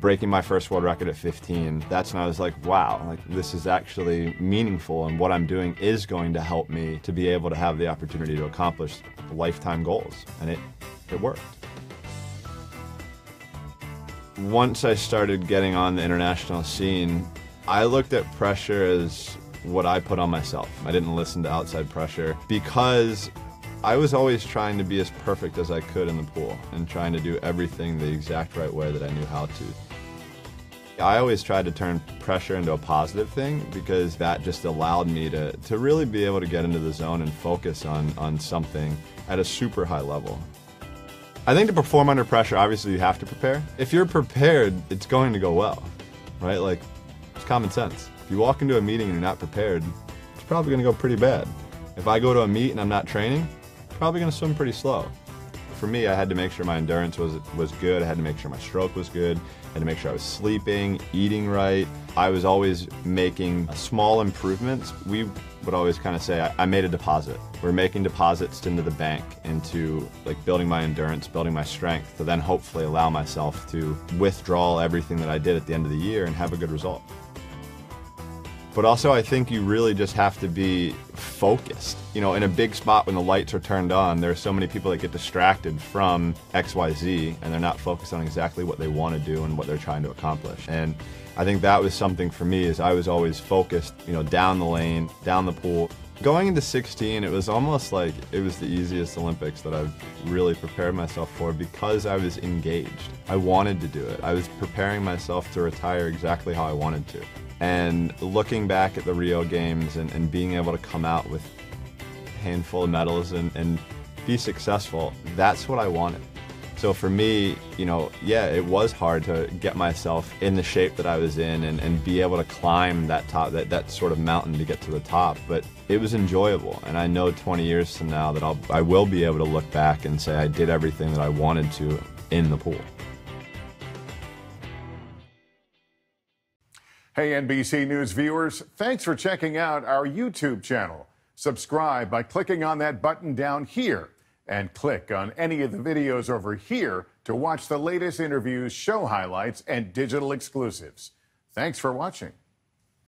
breaking my first world record at 15, that's when I was like, wow, like this is actually meaningful, and what I'm doing is going to help me to be able to have the opportunity to accomplish lifetime goals, and it worked. Once I started getting on the international scene, I looked at pressure as what I put on myself. I didn't listen to outside pressure because I was always trying to be as perfect as I could in the pool and trying to do everything the exact right way that I knew how to. I always tried to turn pressure into a positive thing because that just allowed me to really be able to get into the zone and focus on something at a super high level. I think to perform under pressure, obviously you have to prepare. If you're prepared, it's going to go well, right? Like, it's common sense. If you walk into a meeting and you're not prepared, it's probably going to go pretty bad. If I go to a meet and I'm not training, probably going to swim pretty slow. For me, I had to make sure my endurance was good. I had to make sure my stroke was good. I had to make sure I was sleeping, eating right. I was always making small improvements. We would always kind of say, I made a deposit. We're making deposits into the bank, into like building my endurance, building my strength, to then hopefully allow myself to withdraw everything that I did at the end of the year and have a good result. But also, I think you really just have to be focused. You know, in a big spot when the lights are turned on, there are so many people that get distracted from XYZ, and they're not focused on exactly what they want to do and what they're trying to accomplish. And I think that was something for me, is I was always focused, you know, down the lane, down the pool. Going into 16, it was almost like it was the easiest Olympics that I've really prepared myself for because I was engaged. I wanted to do it. I was preparing myself to retire exactly how I wanted to. And looking back at the Rio Games and being able to come out with a handful of medals and be successful, that's what I wanted. So for me, you know, yeah, it was hard to get myself in the shape that I was in and be able to climb that top, that sort of mountain to get to the top, but it was enjoyable. And I know 20 years from now that I will be able to look back and say I did everything that I wanted to in the pool. Hey, NBC News viewers, thanks for checking out our YouTube channel. Subscribe by clicking on that button down here, and click on any of the videos over here to watch the latest interviews, show highlights, and digital exclusives. Thanks for watching.